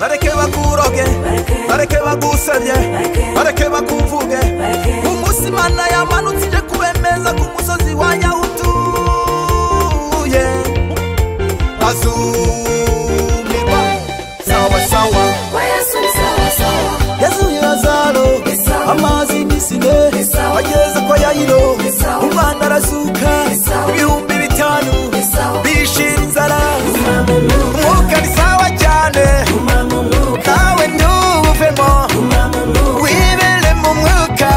bareke bakuroge, bareke bagusebye, bareke bakuvuge. Umunsi Imana yamanutse ije kubemeza ku musozi wa Nyahutuye, azumirwa sawa sawa. Yesu Lazaro amazi nisine ageze kwa Yayiro, umwana arazuka ibihumbi 5 bishira inzara. Umwuka ni sawa cyane, nawe ntuvemo wibere mu mwuka.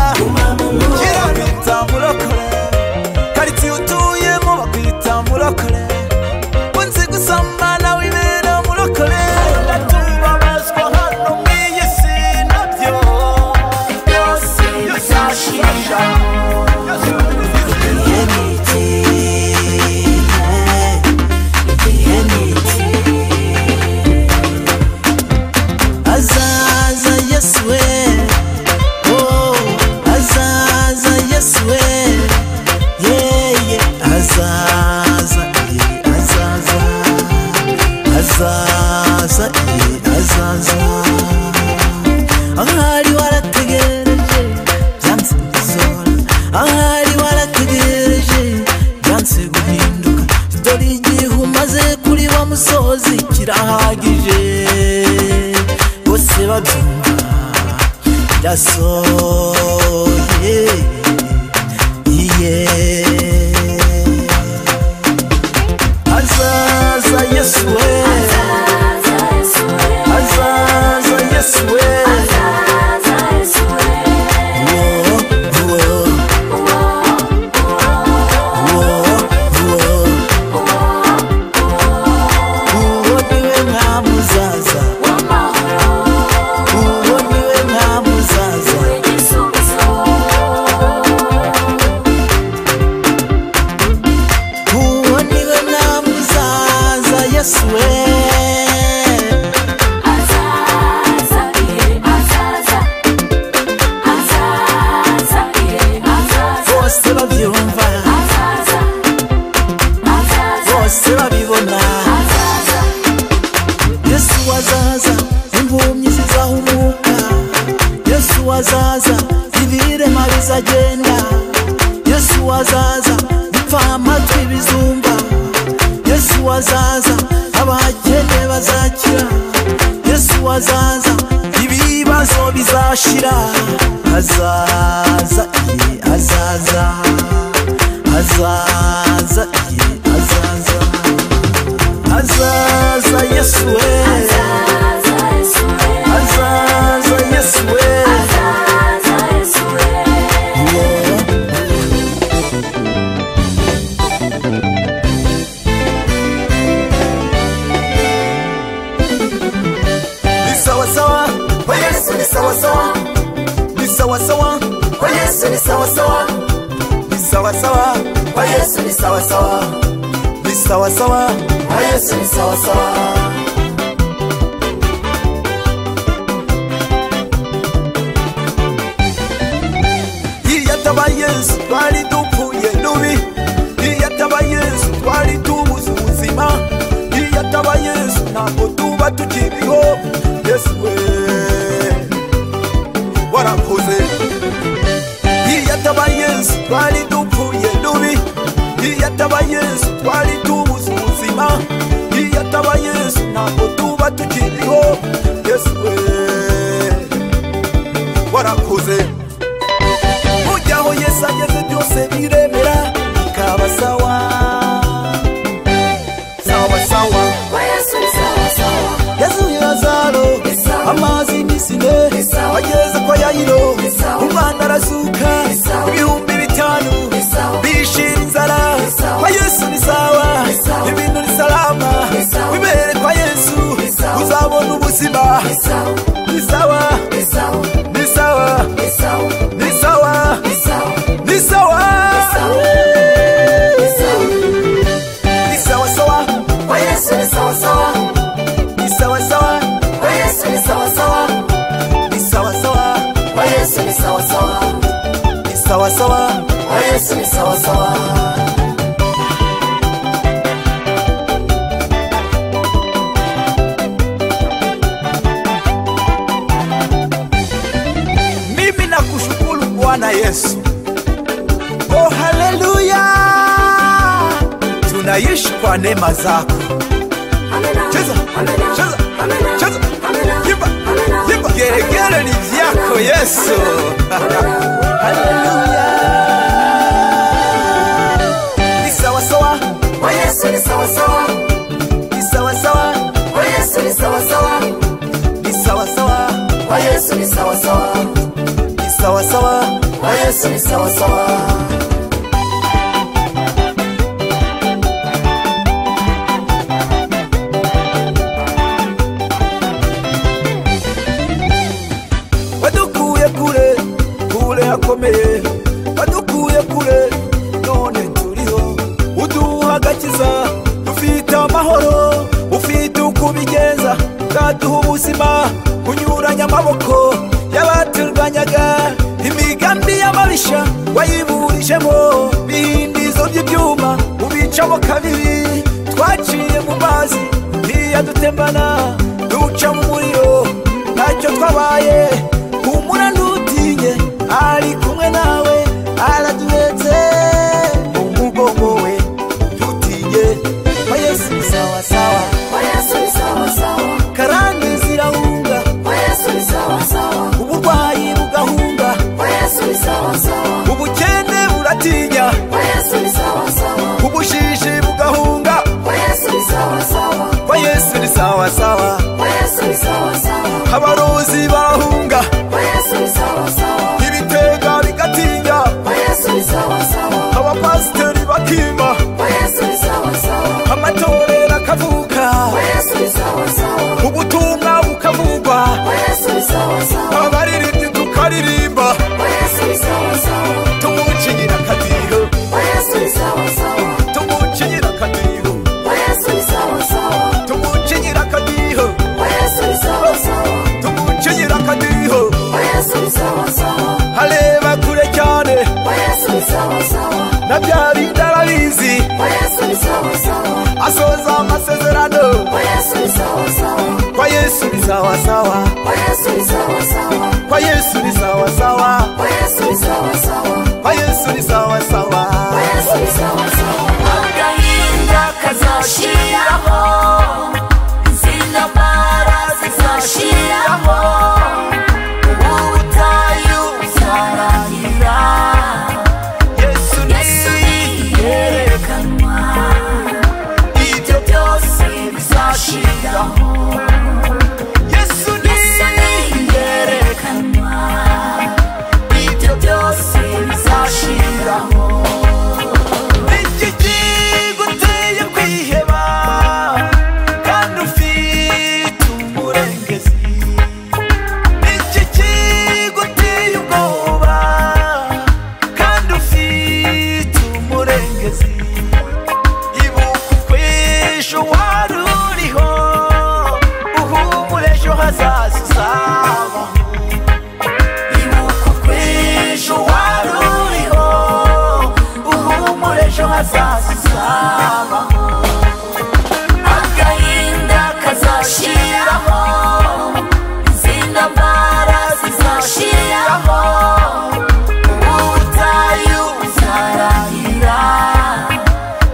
Kirabita murokore, karitsiye utuyemo bakwita murokore. Unzi gusambana wibera murokore. Ndatubabazwa hano mw'iyi si nabyo byose bizashira. Azaza Yesu we, oh azaza Yesu we, yeah azaza, azaza, azaza, azaza. Ahari warategereje byanze bizora, ahari warategereje byanze guhinduka. Dore igihe umaze kuri wa musozi kirahagije, bose babyumva birasohoye. Azaza Yesu we, azaza Yesu we, Yesu we, azaza, azaza, azaza, azaza. Bose babyumva, azaza, azaza. Bose babibona, azaza. Yesu azaza, impumyi zizahumuka. Yesu azaza, ibirema bizagenda. Yesu azaza, bipfa amatwi bizumva. Yesu azaza, abakene bazakira. Yesu azaza, ibibazo bizashira. Azaza, azaza, azaza, azaza, azaza Yesu we, azaza Yesu we, azaza Yesu we, azaza Yesu we. Sawa sawa, kwa Yesu ni sawa sawa. Ni sawa sawa, kwa Yesu ni sawa sawa. Ni sawa sawa, kwa Yesu ni sawa sawa. Ni sawa sawa, kwa Yesu ni sawa sawa. Iyataba Yesu twari dupfuye rubi, iyataba Yesu twari tubuze ubuzima, iyataba Yesu ntabwo tuba tukiriho. Yesu we warakoze, iyataba Yesu twari dupfuye rubi, iyataba Yesu twari tubuze ubuzima, iyataba Yesu ntabwo tuba tukiriho. Yesu we warakoze. Ujyaho Yesu ageze byose biremera bikaba sawa sawa sawa. Yesu Lazaro amazi nisine ageze kwa Yayiro, umwana arazuka ibihumbi 5 bishira inzara. Kwa Yesu ni sawa, ibintu ni salama. Wibere kwa Yesu uzabona ubuzima. Ni sawa, ni sawa, ni sawa, ni sawa, ni sawa, ni sawa sawa. Kwa Yesu ni sawa sawa. Sawa sawa, kwa Yesu ni sawa sawa. Ni sawa sawa, kwa Yesu ni sawa sawa. Ni sawa sawa, kwa Yesu ni sawa sawa. naishi kwa neema zako. Cheza, cheza, cheza, yimba, yimba. Geregere ni vyako Yesu. Haleluya. Ni sawa sawa kwa Yesu, ni sawa sawa. Ni sawa sawa kwa Yesu, ni sawa sawa. Ni sawa sawa kwa Yesu, ni sawa sawa. Ni sawa sawa kwa Yesu, ni sawa sawa. Akomeye badukuye kure none turiho uduha agakiza dufite amahoro ufite ukubigenza kaduha ubuzima kunyuranya amaboko y'abaturwanyaga imigambi y'amabisha wayiburijemo bihindizo by'ibyuma ubicamo kabiri twaciye mu mazi ntiyadutembana duca mu muriro ntacyo twabaye humura ntutinye ari kumwe nawe araduhetse umugongo we tutinye kwa Yesu ni sawa sawa kwa Yesu ni sawa sawa karande zirahunga kwa Yesu ni sawa sawa uburwayi bugahunga kwa Yesu ni sawa sawa ubukene buratinya kwa Yesu ni sawa sawa ubushishi bugahunga kwa Yesu ni sawa sawa kwa Yesu ni sawa sawa kwa Yesu ni sawa sawa abarozi bahunga kwa Yesu ni sawa sawa abapasiteri bakima amatorero akavuka ubutumwa bukavugwa abaririmbyi tukaririmba tumucinyira akadiho tumucinyira akadiho tumucinyira akadiho tumucinyira akadiho hareba kure cyane na byari ndarabizi asoza amasezerano kwa Yesu ni sawa sawa kwa Yesu ni sawa sawa kwa Yesu ni sawa sawa kwa Yesu ni sawa sawa kwa Yesu ni sawa sawa kwa Yesu ni sawa sawa kwa Yesu ni sawa sawa agahinda kazashiraho izina bara zizashiraho ubutayu buzarahira Yesu ni yerekanwa ibyo byose bizashiraho iki kiguteye kwiheba kandi ufite umurengezi iki kiguteye ubwoba kandi ufite umurengezi ibuka kw'ejo wari uriho hazaza uzabaho ibuka kw'ejo wari uriho uhumure ejo hazaza uzabaho agahinda kazashiraho izindi mbara zizashiraho ubutayu buzarahira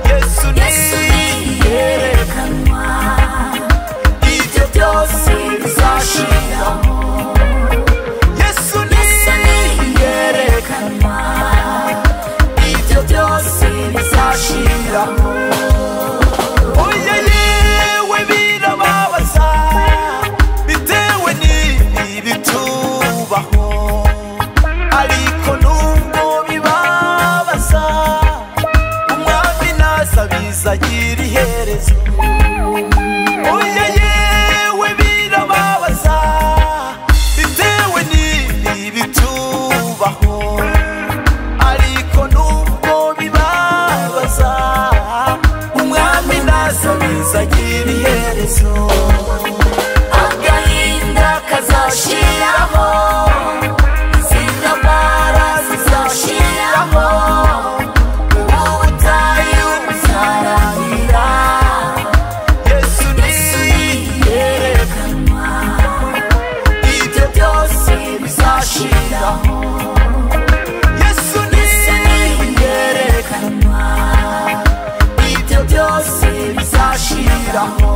Yesu ni yerekanwa ibyo byose bizashiraho Yesu ni yerekanwa ibyo byose bizashiraho oya yewe birababaza bitewe n'ibitubaho ariko nubwo bibabaza umwami naza bizagira iherezo oya yewe birababaza bitewe n'ibitubaho ariko nubwo bibabaza umwami naza bizagira iherezo agahinda kazashiraho izindi mbara zizashiraho ubutayu buzarahira Yesu ni yerekanwa ibyo byose bizashiraho Yesu ni yerekanwa ibyo byose izashiraho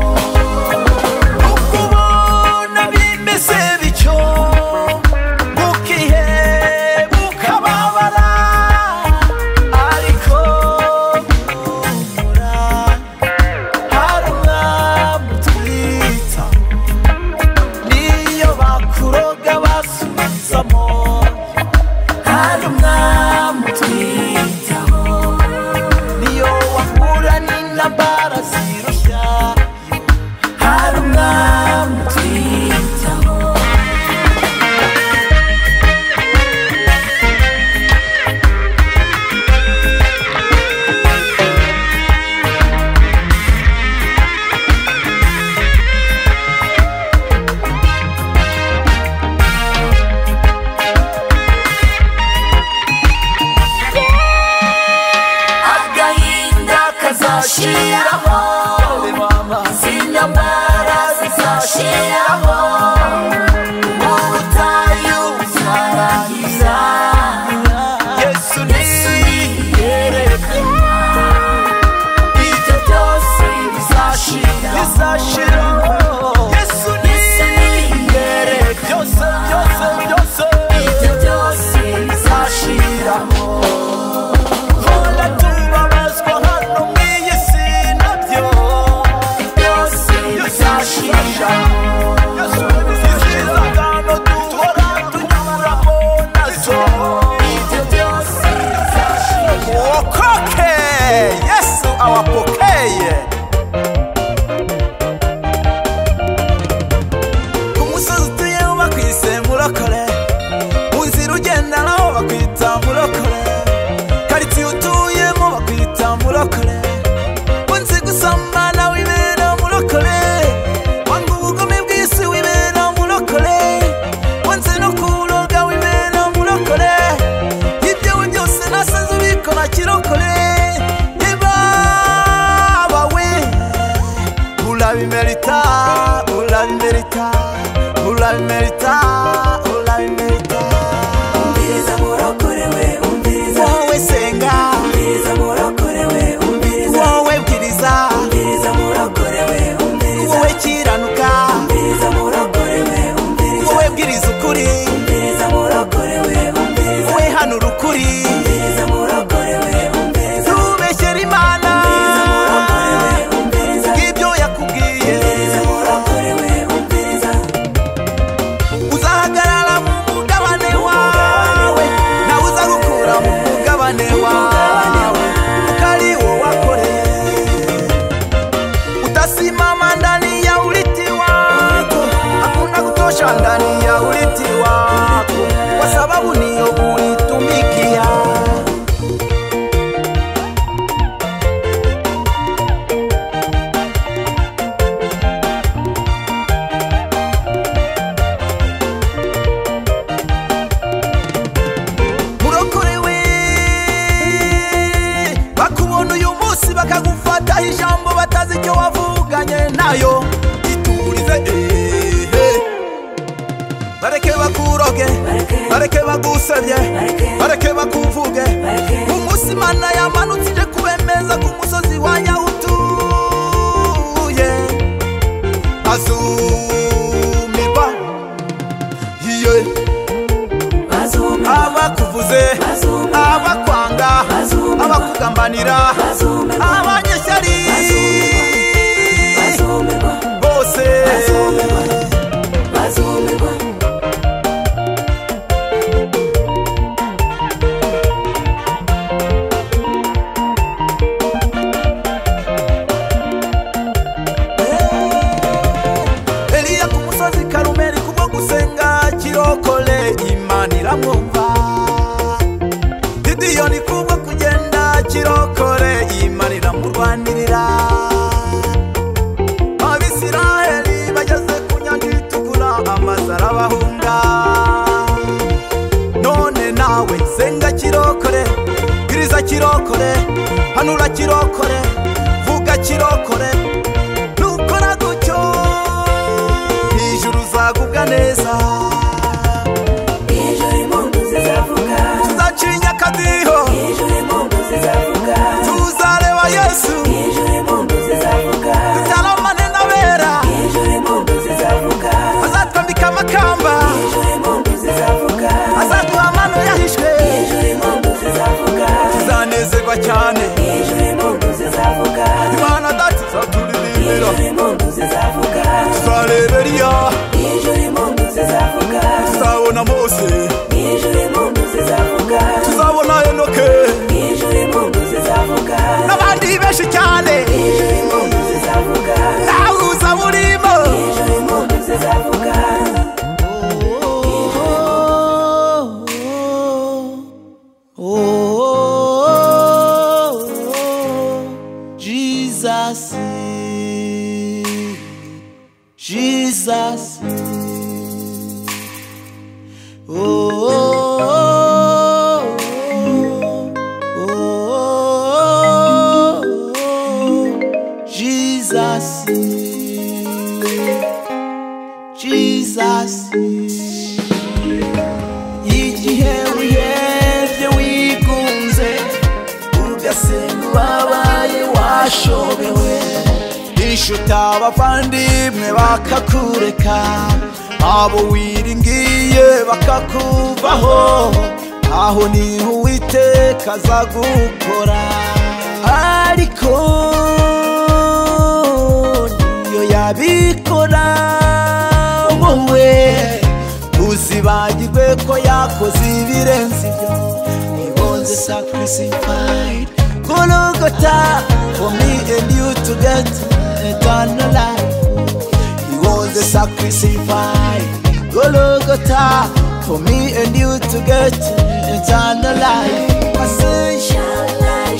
ukubona bimeze bityo bukihe bukababara ariko humura hari umwami utwita niyo bakuroga basubizamo hari umwami utwitaho niyo wahura n'intambara zirushya hari umwami utwitaho agahinda kazashiraho zintambara zizashiraho ubutayu buzarangira Yesu niyerekana ibyo byose bizashiraho Yesu niyerekana byose ibyo byose bizashiraho hola tubabazwa hano mw'iyi si nabyo byose bizashiraho Yesu bizashiraho duhora tunyuramo nazo ibyo byose bizashiraho wokoke Yesu awapokeye ku musozi utuyeho bakwise murokore mu nzira ugendanaho bakwita murokore karitsiye utuyemo bakwita murokore unzi gusambana wibera murokore wanga ubugome bw'isi wibera murokore wanze no kuroga wibera murokore ibyawe byose nasanze ubikora kirokore yebabawe urabimerita urabimerita urabimerita urabimerita Umviriza murokore we umviriza wowe senga umviriza murokore we umviriza wowe bwiriza umviriza murokore we umviriza wowe kiranuka umviriza murokore we umviriza wowe bwiriza ukuri umviriza murokore we umviriza wowe hanura ukuri umviriza murokore we umviriza tubeshyera Imana murokore we umviriza ibyo yakubwiye umviriza murokore we umviriza uzahagarara mu mugabane wawe nawe uza gukura mu mugabane wawe ukari wo wakoreye utasimama ndani ya uliti wako hakuna kutosha ndani ya uliti wako kwa sababu niyo ulitumikia murokore we bakubona uyu munsi bakagufata ijambo batazi icyo wavuganye nayo iturize bareke bakuroge bareke bagusebye bareke bakuvuge umunsi Imana yamanutse ije kubemeza ku musozi wa nyawutuye azumirwa iye abakuvuze abakwanga abakugambanira abanyeshyari bose bazumirwa Eliya ku musozi Karumeli kubwo gusenga kirokole Imana iramwumva Gideyoni kubwo kugenda kirokole Imana iramurwanirira Abisiraheli bageze ku nyanja itukura amazi arabahunga none nawe senga kirokole bwiriza kirokole hanura kirokole vuga kirokole nukora gutyo ijuru uzagubwa neza ijuru impundu zizavuga tuzacinya akadiho ijuru impundu zizavuga tuzareba Yesu ijuru impundu zizavuga tutaramana ijuru impundu zizavuga tuzareba Eliya ijuru impundu zizavuga tuzabona Mose ijuru impundu zizavuga tuzabona Enoke ijuru impundu zizavuga n'abandi benshi cyane ijuru impundu zizavuga nawe uza burimo ijuru impundu zizavuga Jesus, Jesus, Jesus, Jesus. Igihe wihebye wigunze ugasenga ubabaye washobewe inshuti abavandimwe bakakureka abo wiringiye bakakuvaho aho niho Uwiteka azagukora ariko niyo yabikora wowe uzibagirwe ko yakoze ibirenze ibyo He was sacrificed Golgotha for me and you to get eternal life. He was sacrificed Golgotha for me and you to get eternal life. I say, shall I,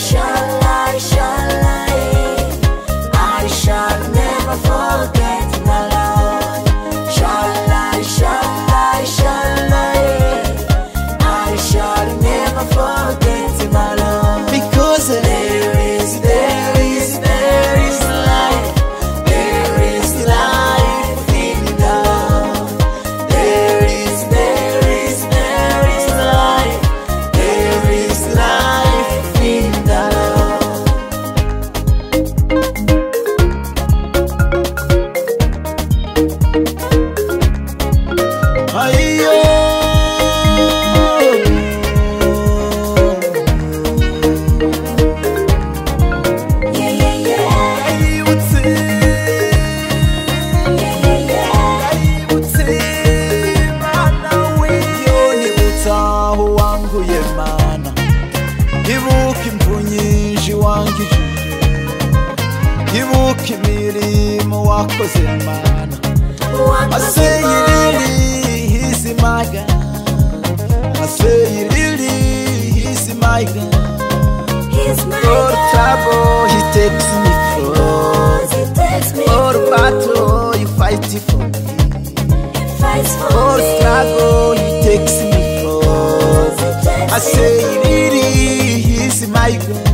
I shall never forget my Lord. Shall I, I shall never forget my Lord. because There is life. There is life in the Lord. There is life. There is life in the Lord. Ayo. Yeah, yeah, yeah. Ayibutse, ayibutse, Mana we. Yo nibutse aho wanguye Mana, ibuka imvunyinji wangijije, ibuka imirimo wakoze Mana. I say you really, he's my God. I say you really, he's my God. He's my For God. trouble, he takes me Cause through. he takes me For through. battle, you fight it for me. He fights for For me. struggle, he takes me through. Cause he takes I say you really, he's my God.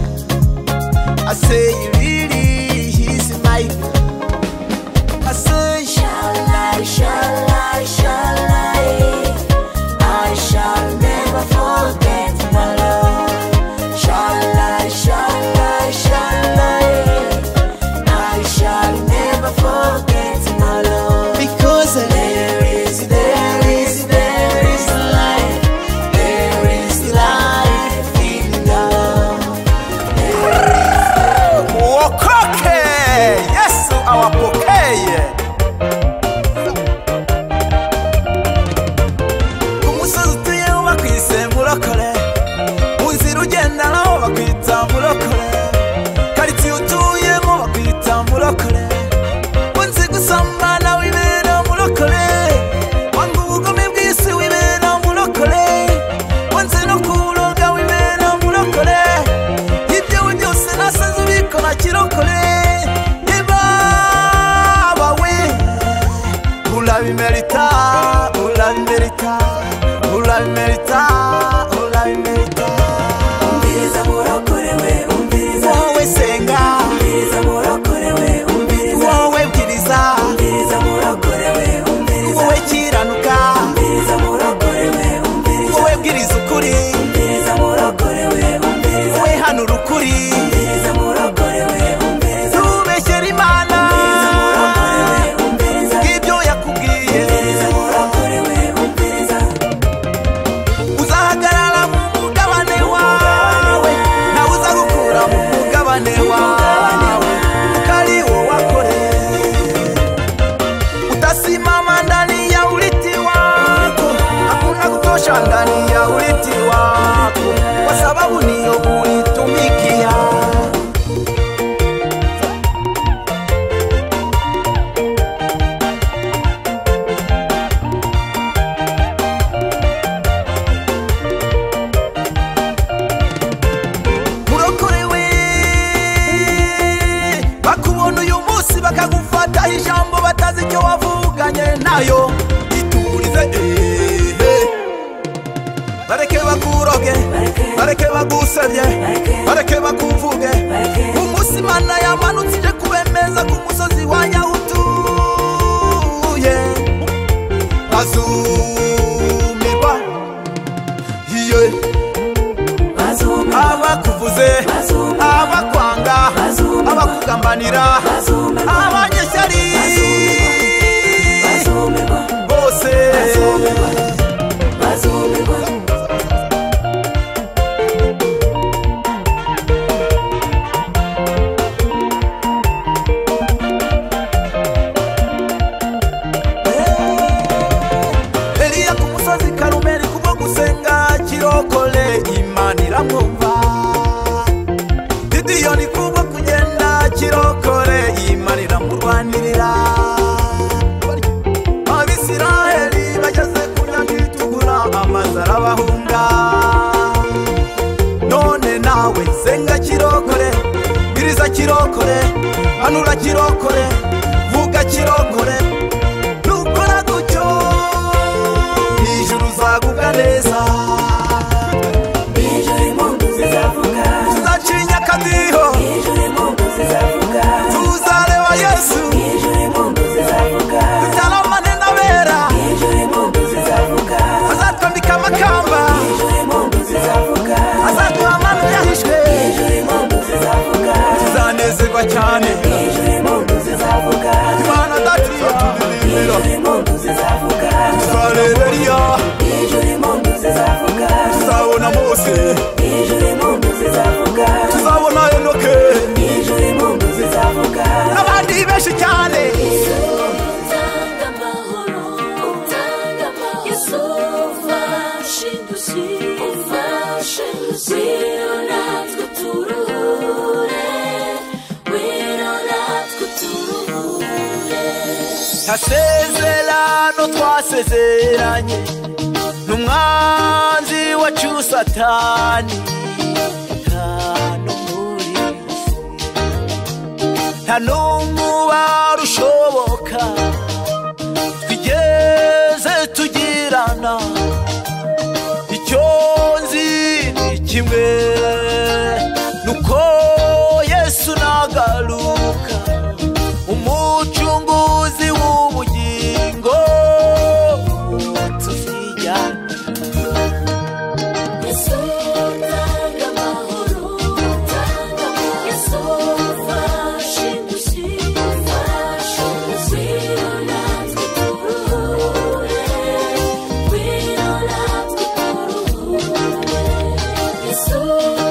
I say you really, he's my God. I say, I shall never forget my Lord. Shall I, I shall never forget my Lord. because There is life. There is life in the Lord. wokoke Yesu awapokeye ku musozi utuyeho bakwise murokore mu nzira ugendanaho bakwita murokore karitsiye utuyemo bakwita murokore unzi gusambana wibera murokore wanga ubugome bw'isi wibera murokore unzi no kuroga wibera murokore ibyo byose nasanze ubikora kirokore ibaba we urabimerita urabimerita urabimerita urabimerita Umviriza murokore we, umviriza. wowe senga Umviriza murokore we, umviriza. wowe bwiriza Umviriza murokore we, umviriza. wowe kiranuka Umviriza murokore we, umviriza. wowe bwiriza ukuri Umviriza murokore we, umviriza. wowe hanura ukuri Umviriza murokore we, umviriza. tubeshyera Imana Umviriza murokore we, umviriza. ibyo yakubwiye Umviriza batazi icyo wavuganye nayo iturize bareke bakuroge bareke bagusebye bareke bakuvuge umunsi Imana yamanutse ije kubemeza ku musozi wa Nyahutuye bazumirwa abakuvuze abakwanga abakugambanira abanyeshyari bose Eliya ku musozi Karumeli kubwo gusenga kirokole Imana iramwumva Gideyoni kubwo kugenda kirokole Imana iramurwanirira Abisiraheli bageze ku nyanja itukura amazi arabahunga none nawe senga kirokole biriza kirokole hanura kirokole vuga kirokole nukora gutyo ijuru uzagubwa neza ijuru impundu zizavuga tuzacinya akadiho ijuru impundu zizavuga tuzareba Yesu ijuru impundu zizavuga tutaramane n'abera ijuru impundu zizavuga azatwambika amakamba ijuru impundu zizavuga azaduha amano yahishwe ijuru impundu zizavuga tuzanezerwa cyane ijuru impundu zizavuga Imana datiya turirimbira ijuru impundu zizavuga tuzareba Eliya ijuru impundu zizavuga tuzabona Mose ijuru impundu zizavuga tuzabona Enoke ijuru impundu zizavuga n'abandi benshi cyane Utanga amahoro utanga amahoro Yesu ufashe indushyi wino natwe turuhure wino natwe turuhure Hasezerano twasezeranye n'umwanzi wacu Satani nta n'umubare ushoboka twigeze tugirana icyo nzi ni kimwe nuko Yesu nagaruka umucunguzi w'ubugingo tuzijyana Yesu utanga amahoro utanga Yesu ufashe indushyi wino natwe turuhure wino natwe turuhure Yesu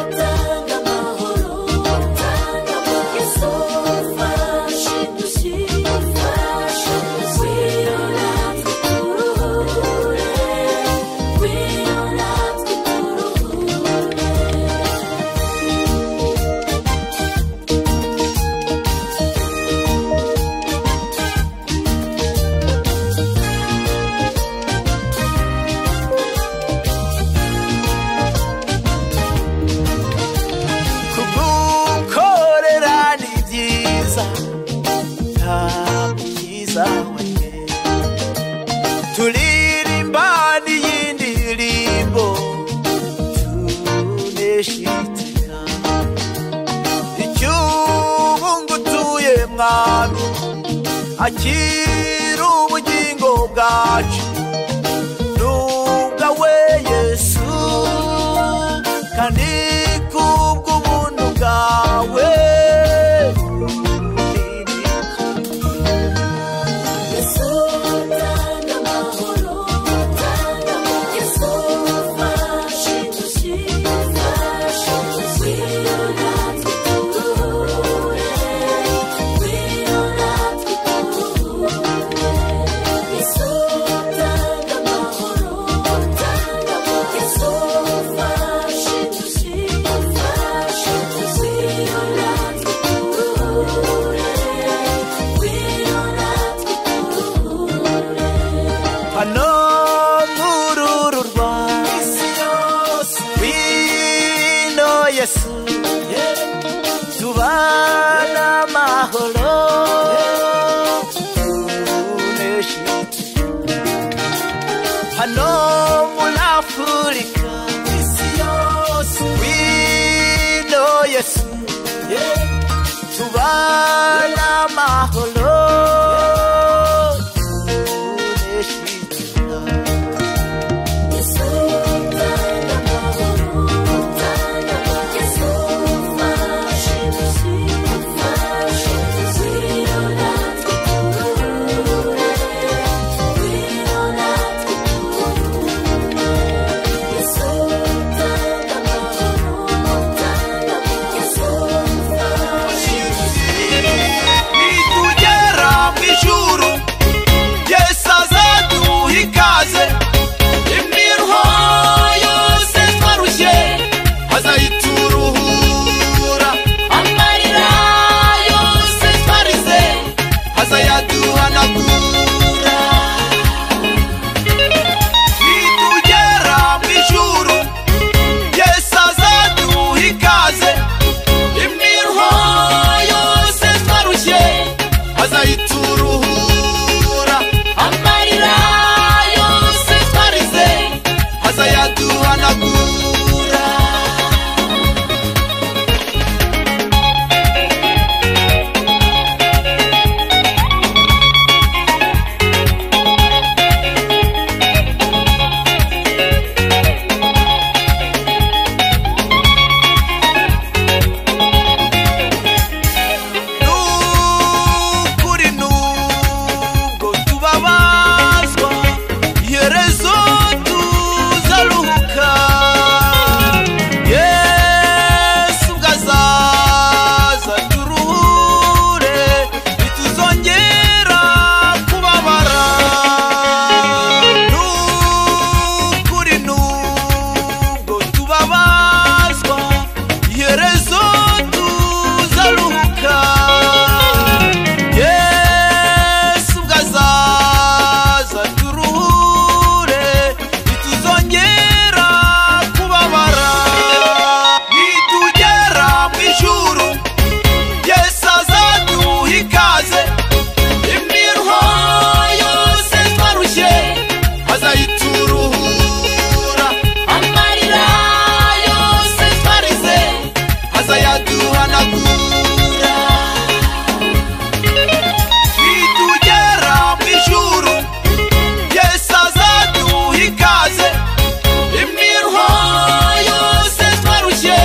utanga amahoro utanga Yesu ufashe indushyi wino natwe turuhure wino natwe kugukorera ni byiza ntabwo byiza wanjye turirimba n'iyindi ndirimbo tunesha iteka icyubu ngutuye mwami akira ubugingo bwacu n'ubwawe Yesu kandi kubw'ubuntu bwawe Yesu utanga amahoro utanga Yesu ufashe indushyi wino natwe turuhure wino natwe turuhure Yesu utanga amahoro unesha inzira. Yesu tanga amahoro, tanga amahoro. Yesu ufashe isi, ufashe isi. Ngwino natwe turuhure, ngwino natwe turuhure. Yesu tanga amahoro, tanga amahoro. Yesu ufashe isi. nitugera mu ijuru Yesu azaduha ikaze, imiruho yose twarushye azayituruhura, amarira yose twarize azayaduhanagura. nitugera mu ijuru Yesu azaduha ikaze, imiruho yose twarushye azayituruhura, amarira yose twarize azayaduhanagura. Nukuri nubwo tubabazwa, iherezo tuzaruhuka. Yesu ubwo azaza turuhure, ntituzongera kubabara. Nukuri nubwo tubabazwa, iherezo tuzaruhuka. Yesu ubwo azaza turuhure, ntituzongera kubabara. nitugera mu ijuru Yesu azaduha ikaze, imiruho yose twarushye azayituruhura, amarira yose twarize azayaduhanagura. nitugera mu ijuru Yesu azaduha ikaze, imiruho yose twarushye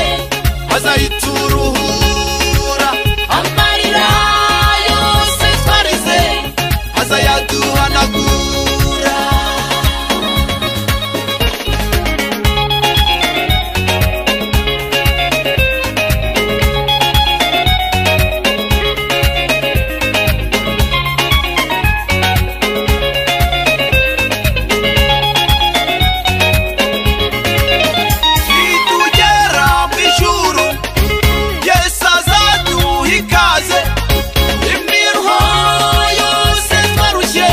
azayituruhura, amarira yose twarize azayaduhanagura. nitugera mu ijuru Yesu azaduha ikaze, imiruho yose twarushye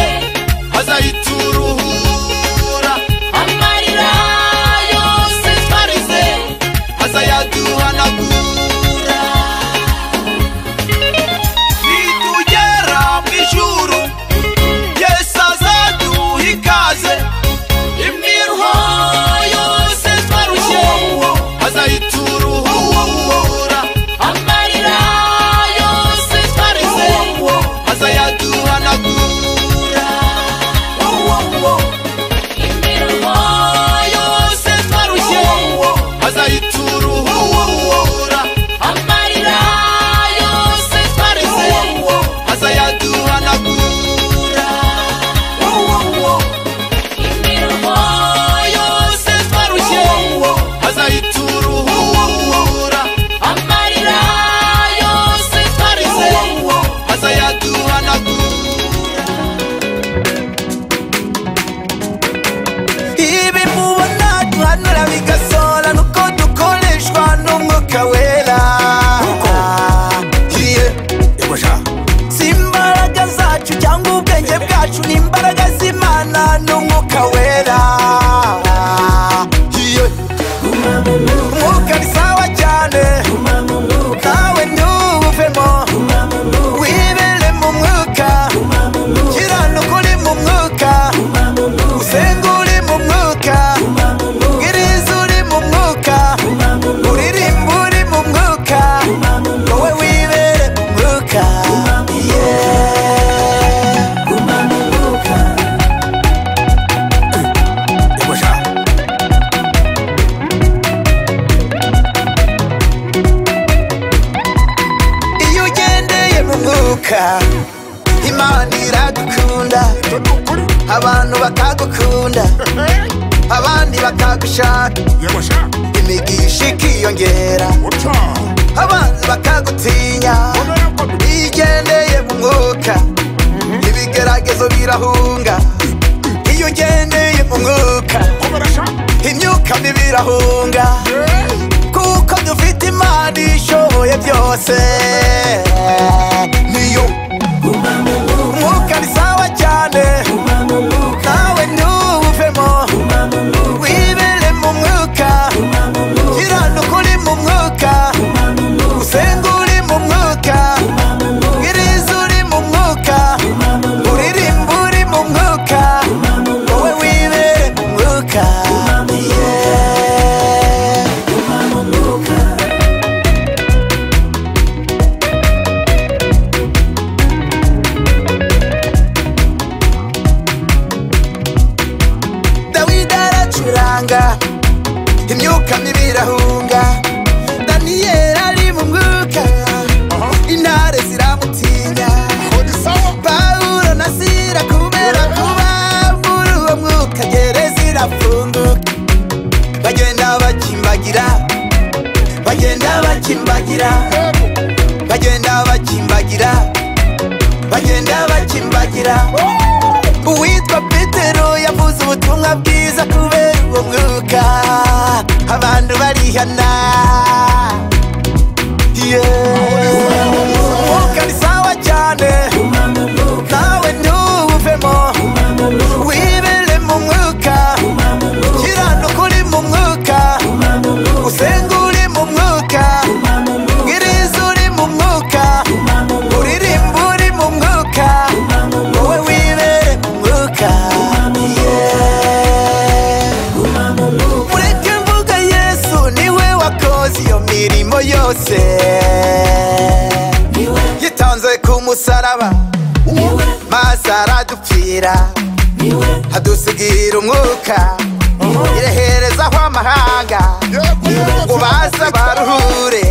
azayituruhura, amarira yose twarize azayaduhanagura. nitugera mu ijuru Yesu azaduha ikaze, imiruho yose twarushye azayituruhura, amarira yose twarize azayaduhanagura. imiruho yose twarushye azayituruhura, amarira yose twarize azayaduhanagura. imiruho yose twarushye azayituruhura, amarira yose twarize azayaduhanagura. ibi mubona duhanura bigasohora, nuko dukoreshwa n'umwuka wera. si imbaraga zacu cyangwa ubwenge bwacu, ni imbaraga z'Imana n'umwuka wera. umwuka ni sawa cyane, nawe ntuwuvemo, wibere mu mwuka, kiranuka uri mu mwuka, usenga uri mu mwuka, bwiriza uri mu mwuka, uririmba uri mu mwuka, wowe wibere mu mwuka. yeah. iragukunda abantu bakagukunda abandi bakagushaka imigisha ikiyongera abanzi bakagutinya igendeye mu mwuka ibigeragezo birahunga iyo ugendeye mu mwuka imyuka mibi irahunga kuko dufite Imana ishoboye byose niyo umwuka ni sawa cyane nawe ntuvemo wibere mu mwuka kiranuka uri mu mwuka usenga uri mu mwuka wiriza uri mu mwuka uririmba uri mu mwuka wowe wibere mu mwuka imyuka mibi irahunga Daniyeli ari mu mwuka intare ziramutinya Pawulo na Sila kubera kuba muri uwo mwuka gereza irafunguka bagenda bakimbagira bagenda bakimbagira bagenda bakimbagira bagenda bakimbagira uwitwa Petero yavuze ubutumwa bwiza kubera uwo mwuka abantu barihana umwuka ni sawa cyane nawe ntuvemo wibere mu mwuka kiranuka uri mu mwuka usenga uri mu mwuka wiriza uri mu mwuka uririmba uri mu mwuka wowe wibere mu mwuka mureke mvuga Yesu niwe wakoze iyo mirimo yose yitanze ku musaraba maze aradupfira adusigira umwuka ireherezaho amahanga ngo baze baruhure